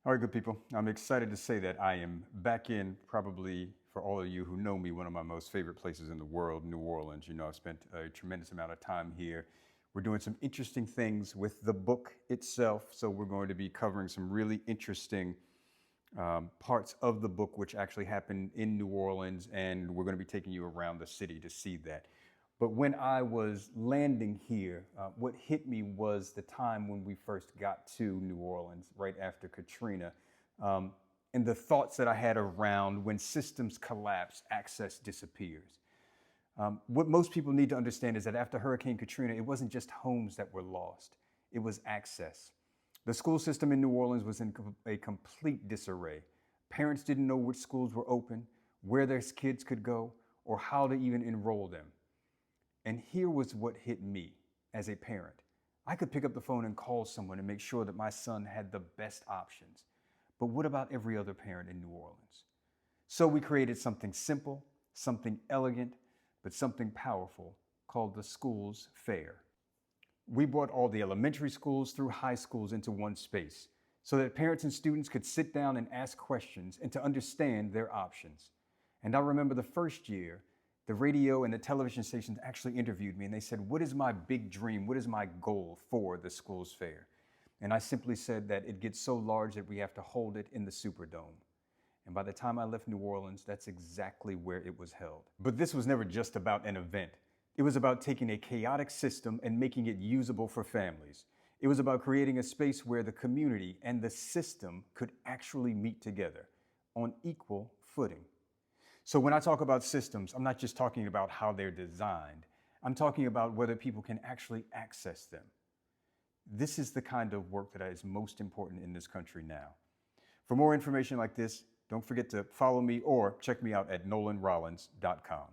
All right, good people. I'm excited to say that I am back in, probably for all of you who know me, one of my most favorite places in the world, New Orleans. You know, I've spent a tremendous amount of time here. We're doing some interesting things with the book itself. So we're going to be covering some really interesting parts of the book, which actually happened in New Orleans. And we're going to be taking you around the city to see that. But when I was landing here, what hit me was the time when we first got to New Orleans, right after Katrina, um, and the thoughts that I had around when systems collapse, access disappears. What most people need to understand is that after Hurricane Katrina, it wasn't just homes that were lost, it was access. The school system in New Orleans was in a complete disarray. Parents didn't know which schools were open, where their kids could go, or how to even enroll them. And here was what hit me as a parent. I could pick up the phone and call someone and make sure that my son had the best options. But what about every other parent in New Orleans? So we created something simple, something elegant, but something powerful called the Schools Fair. We brought all the elementary schools through high schools into one space so that parents and students could sit down and ask questions and to understand their options. And I remember the first year, the radio and the television stations actually interviewed me and they said, what is my big dream? What is my goal for the Schools Fair? And I simply said that it gets so large that we have to hold it in the Superdome. And by the time I left New Orleans, that's exactly where it was held. But this was never just about an event. It was about taking a chaotic system and making it usable for families. It was about creating a space where the community and the system could actually meet together on equal footing. So when I talk about systems, I'm not just talking about how they're designed. I'm talking about whether people can actually access them. This is the kind of work that is most important in this country now. For more information like this, don't forget to follow me or check me out at nolanrollins.com.